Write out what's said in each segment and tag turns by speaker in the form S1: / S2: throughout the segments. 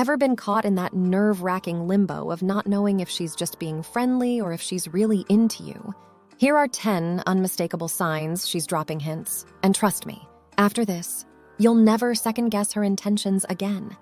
S1: Ever been caught in that nerve-wracking limbo of not knowing if she's just being friendly or if she's really into you? Here are 10 unmistakable signs she's dropping hints. And trust me, after this, you'll never second-guess her intentions again.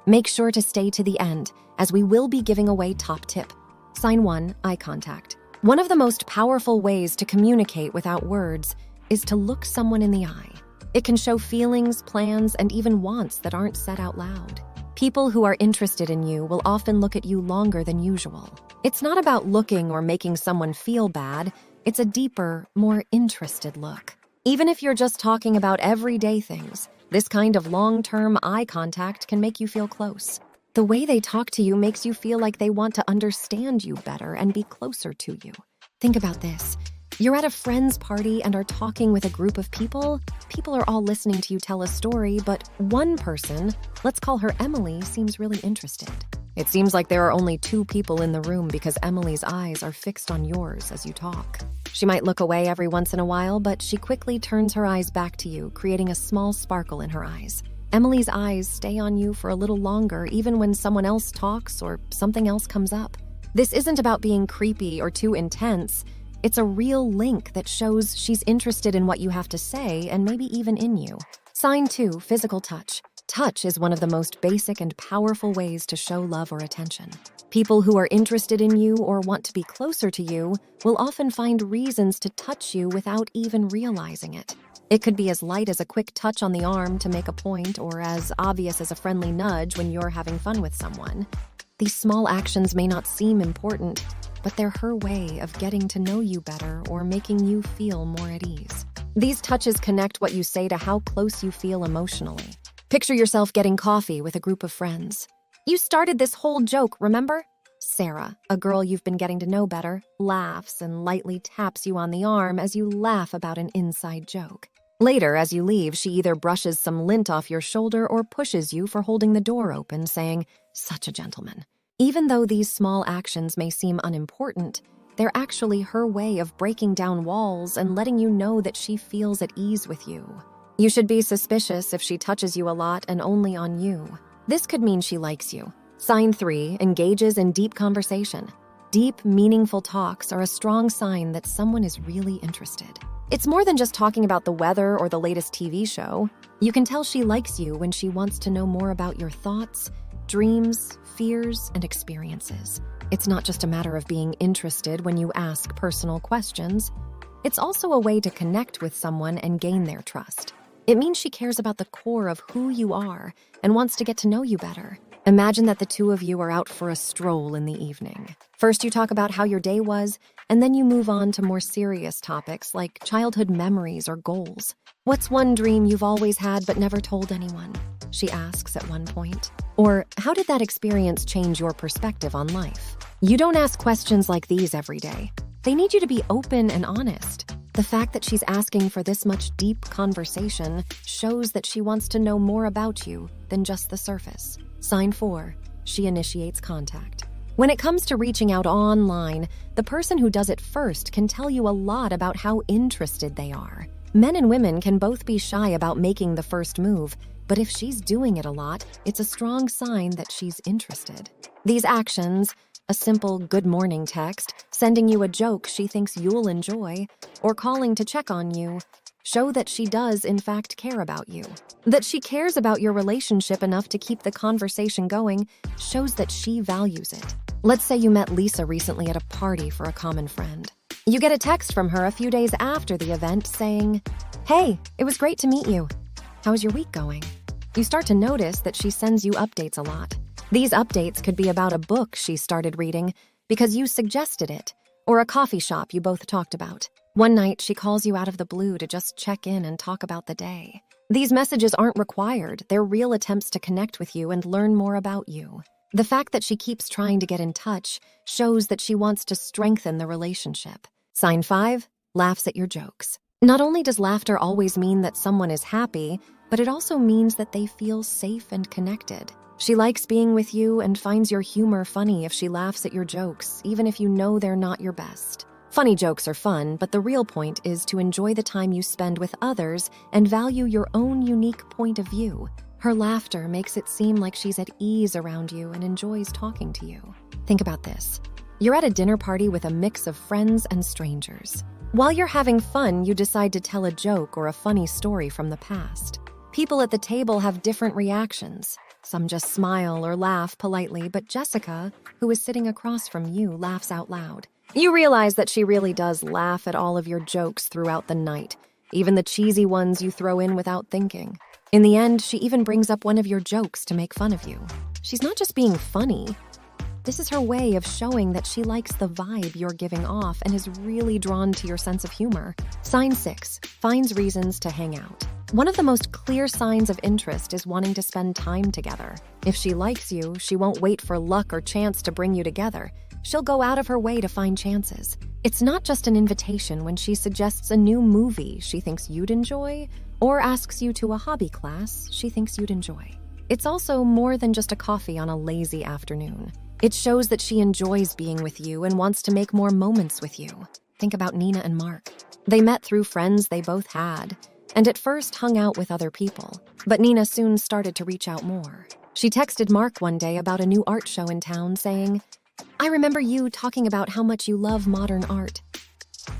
S1: Make sure to stay to the end, as we will be giving away top tip. Sign 1, eye contact. One of the most powerful ways to communicate without words is to look someone in the eye. It can show feelings, plans, and even wants that aren't said out loud. People who are interested in you will often look at you longer than usual. It's not about looking or making someone feel bad. It's a deeper, more interested look. Even if you're just talking about everyday things, this kind of long-term eye contact can make you feel close. The way they talk to you makes you feel like they want to understand you better and be closer to you. Think about this. You're at a friend's party and are talking with a group of people. People are all listening to you tell a story, but one person, let's call her Emily, seems really interested. It seems like there are only 2 people in the room because Emily's eyes are fixed on yours as you talk. She might look away every once in a while, but she quickly turns her eyes back to you, creating a small sparkle in her eyes. Emily's eyes stay on you for a little longer, even when someone else talks or something else comes up. This isn't about being creepy or too intense. It's a real link that shows she's interested in what you have to say and maybe even in you. Sign 2, physical touch. Touch is one of the most basic and powerful ways to show love or attention. People who are interested in you or want to be closer to you will often find reasons to touch you without even realizing it. It could be as light as a quick touch on the arm to make a point, or as obvious as a friendly nudge when you're having fun with someone. These small actions may not seem important, but they're her way of getting to know you better or making you feel more at ease. These touches connect what you say to how close you feel emotionally. Picture yourself getting coffee with a group of friends. You started this whole joke, remember? Sarah, a girl you've been getting to know better, laughs and lightly taps you on the arm as you laugh about an inside joke. Later, as you leave, she either brushes some lint off your shoulder or pushes you for holding the door open, saying, "Such a gentleman." Even though these small actions may seem unimportant, they're actually her way of breaking down walls and letting you know that she feels at ease with you. You should be suspicious if she touches you a lot and only on you. This could mean she likes you. Sign 3, engages in deep conversation. Deep, meaningful talks are a strong sign that someone is really interested. It's more than just talking about the weather or the latest TV show. You can tell she likes you when she wants to know more about your thoughts, dreams, fears, and experiences. It's not just a matter of being interested when you ask personal questions. It's also a way to connect with someone and gain their trust. It means she cares about the core of who you are and wants to get to know you better. Imagine that the 2 of you are out for a stroll in the evening. First, you talk about how your day was, and then you move on to more serious topics like childhood memories or goals. "What's one dream you've always had but never told anyone?" she asks at one point. Or, "How did that experience change your perspective on life?" You don't ask questions like these every day. They need you to be open and honest. The fact that she's asking for this much deep conversation shows that she wants to know more about you than just the surface. Sign 4, she initiates contact. When it comes to reaching out online, the person who does it first can tell you a lot about how interested they are. Men and women can both be shy about making the first move, but if she's doing it a lot, it's a strong sign that she's interested. These actions, a simple good morning text, sending you a joke she thinks you'll enjoy, or calling to check on you, show that she does in fact care about you. That she cares about your relationship enough to keep the conversation going shows that she values it. Let's say you met Lisa recently at a party for a common friend. You get a text from her a few days after the event saying, "Hey, it was great to meet you. How's your week going?" You start to notice that she sends you updates a lot. These updates could be about a book she started reading because you suggested it, or a coffee shop you both talked about. One night, she calls you out of the blue to just check in and talk about the day. These messages aren't required. They're real attempts to connect with you and learn more about you. The fact that she keeps trying to get in touch shows that she wants to strengthen the relationship. Sign 5, laughs at your jokes. Not only does laughter always mean that someone is happy, but it also means that they feel safe and connected. She likes being with you and finds your humor funny if she laughs at your jokes, even if you know they're not your best. Funny jokes are fun, but the real point is to enjoy the time you spend with others and value your own unique point of view. Her laughter makes it seem like she's at ease around you and enjoys talking to you. Think about this. You're at a dinner party with a mix of friends and strangers. While you're having fun, you decide to tell a joke or a funny story from the past. People at the table have different reactions. Some just smile or laugh politely, but Jessica, who is sitting across from you, laughs out loud. You realize that she really does laugh at all of your jokes throughout the night, even the cheesy ones you throw in without thinking. In the end, she even brings up one of your jokes to make fun of you. She's not just being funny. This is her way of showing that she likes the vibe you're giving off and is really drawn to your sense of humor. Sign 6 finds reasons to hang out. One of the most clear signs of interest is wanting to spend time together. If she likes you, she won't wait for luck or chance to bring you together. She'll go out of her way to find chances. It's not just an invitation when she suggests a new movie she thinks you'd enjoy or asks you to a hobby class she thinks you'd enjoy. It's also more than just a coffee on a lazy afternoon. It shows that she enjoys being with you and wants to make more moments with you. Think about Nina and Mark. They met through friends they both had, and at first hung out with other people. But Nina soon started to reach out more. She texted Mark one day about a new art show in town, saying, "I remember you talking about how much you love modern art.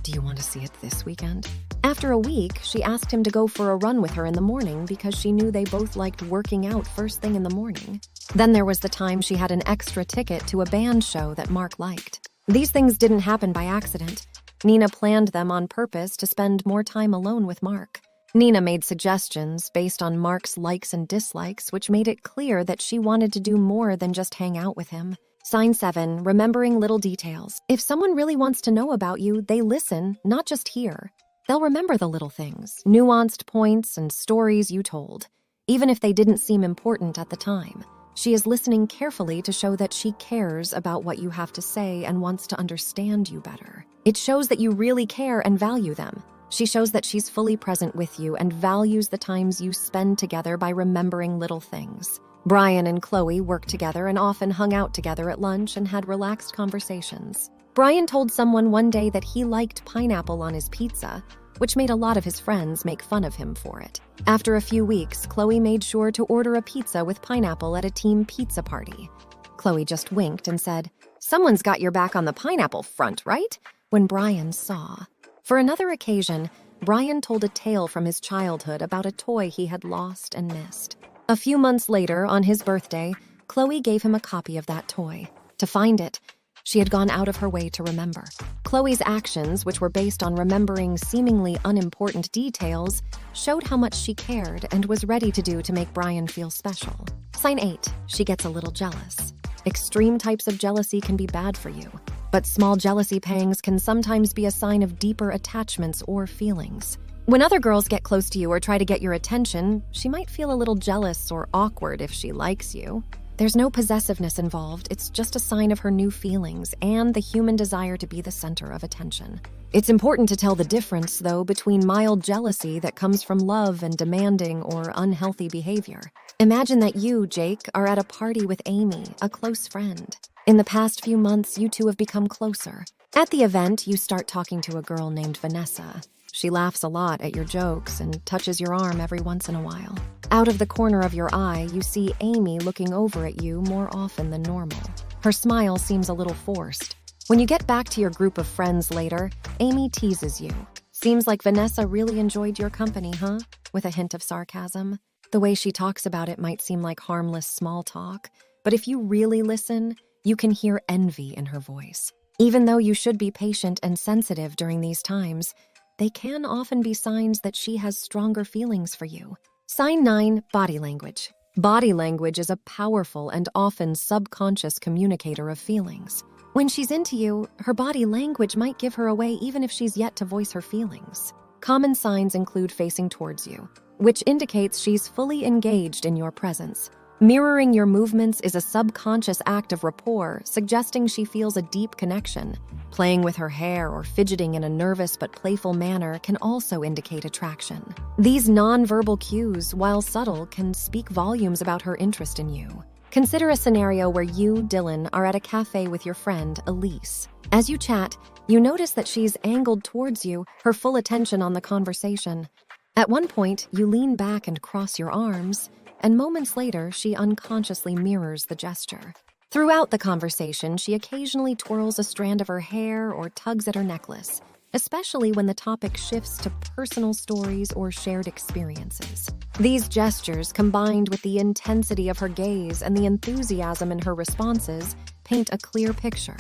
S1: Do you want to see it this weekend?" After a week, she asked him to go for a run with her in the morning because she knew they both liked working out first thing in the morning. Then there was the time she had an extra ticket to a band show that Mark liked. These things didn't happen by accident. Nina planned them on purpose to spend more time alone with Mark. Nina made suggestions based on Mark's likes and dislikes, which made it clear that she wanted to do more than just hang out with him. Sign 7, remembering little details. If someone really wants to know about you, they listen, not just hear. They'll remember the little things, nuanced points, and stories you told, even if they didn't seem important at the time. She is listening carefully to show that she cares about what you have to say and wants to understand you better. It shows that you really care and value them. She shows that she's fully present with you and values the times you spend together by remembering little things. Brian and Chloe worked together and often hung out together at lunch and had relaxed conversations. Brian told someone one day that he liked pineapple on his pizza, which made a lot of his friends make fun of him for it. After a few weeks, Chloe made sure to order a pizza with pineapple at a team pizza party. Chloe just winked and said, "Someone's got your back on the pineapple front, right?" when Brian saw. For another occasion, Brian told a tale from his childhood about a toy he had lost and missed. A few months later, on his birthday, Chloe gave him a copy of that toy. To find it, she had gone out of her way to remember. Chloe's actions, which were based on remembering seemingly unimportant details, showed how much she cared and was ready to do to make Brian feel special. Sign 8, she gets a little jealous. Extreme types of jealousy can be bad for you, but small jealousy pangs can sometimes be a sign of deeper attachments or feelings. When other girls get close to you or try to get your attention, she might feel a little jealous or awkward if she likes you. There's no possessiveness involved, it's just a sign of her new feelings and the human desire to be the center of attention. It's important to tell the difference, though, between mild jealousy that comes from love and demanding or unhealthy behavior. Imagine that you, Jake, are at a party with Amy, a close friend. In the past few months, you two have become closer. At the event, you start talking to a girl named Vanessa. She laughs a lot at your jokes and touches your arm every once in a while. Out of the corner of your eye, you see Amy looking over at you more often than normal. Her smile seems a little forced. When you get back to your group of friends later, Amy teases you. "Seems like Vanessa really enjoyed your company, huh?" with a hint of sarcasm. The way she talks about it might seem like harmless small talk, but if you really listen, you can hear envy in her voice. Even though you should be patient and sensitive during these times, they can often be signs that she has stronger feelings for you. Sign 9, body language. Body language is a powerful and often subconscious communicator of feelings. When she's into you, her body language might give her away even if she's yet to voice her feelings. Common signs include facing towards you, which indicates she's fully engaged in your presence. Mirroring your movements is a subconscious act of rapport, suggesting she feels a deep connection. Playing with her hair or fidgeting in a nervous but playful manner can also indicate attraction. These nonverbal cues, while subtle, can speak volumes about her interest in you. Consider a scenario where you, Dylan, are at a cafe with your friend, Elise. As you chat, you notice that she's angled towards you, her full attention on the conversation. At one point, you lean back and cross your arms, and moments later, she unconsciously mirrors the gesture. Throughout the conversation, she occasionally twirls a strand of her hair or tugs at her necklace, especially when the topic shifts to personal stories or shared experiences. These gestures, combined with the intensity of her gaze and the enthusiasm in her responses, paint a clear picture.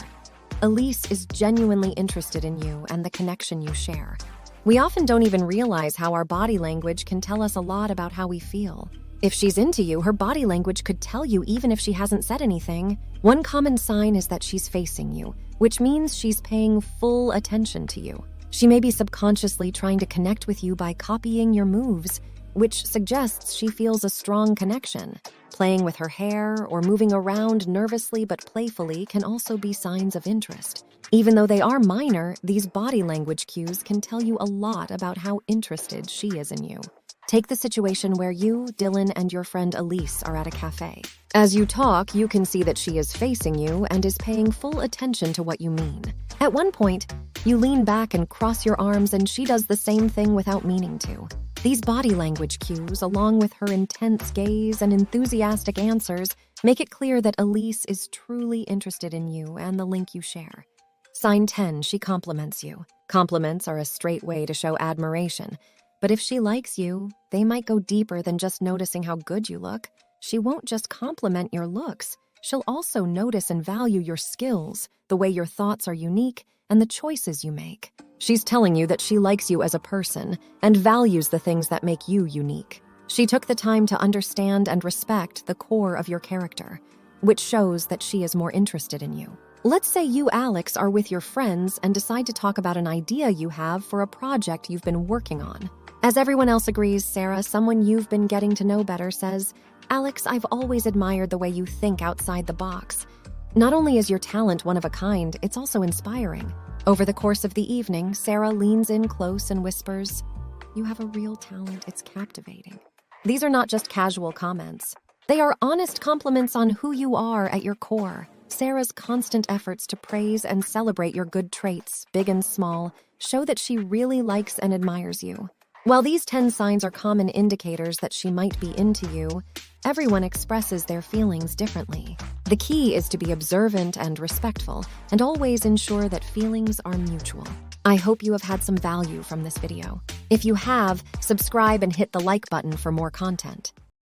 S1: Elise is genuinely interested in you and the connection you share. We often don't even realize how our body language can tell us a lot about how we feel. If she's into you, her body language could tell you even if she hasn't said anything. One common sign is that she's facing you, which means she's paying full attention to you. She may be subconsciously trying to connect with you by copying your moves, which suggests she feels a strong connection. Playing with her hair or moving around nervously but playfully can also be signs of interest. Even though they are minor, these body language cues can tell you a lot about how interested she is in you. Take the situation where you, Dylan, and your friend Elise are at a cafe. As you talk, you can see that she is facing you and is paying full attention to what you mean. At one point, you lean back and cross your arms, and she does the same thing without meaning to. These body language cues, along with her intense gaze and enthusiastic answers, make it clear that Elise is truly interested in you and the link you share. Sign 10, she compliments you. Compliments are a straight way to show admiration. But if she likes you, they might go deeper than just noticing how good you look. She won't just compliment your looks. She'll also notice and value your skills, the way your thoughts are unique, and the choices you make. She's telling you that she likes you as a person and values the things that make you unique. She took the time to understand and respect the core of your character, which shows that she is more interested in you. Let's say you, Alex, are with your friends and decide to talk about an idea you have for a project you've been working on. As everyone else agrees, Sarah, someone you've been getting to know better, says, "Alex, I've always admired the way you think outside the box. Not only is your talent one of a kind, it's also inspiring." Over the course of the evening, Sarah leans in close and whispers, "You have a real talent, it's captivating." These are not just casual comments. They are honest compliments on who you are at your core. Sarah's constant efforts to praise and celebrate your good traits, big and small, show that she really likes and admires you. While these 10 signs are common indicators that she might be into you, everyone expresses their feelings differently. The key is to be observant and respectful, and always ensure that feelings are mutual. I hope you have had some value from this video. If you have, subscribe and hit the like button for more content.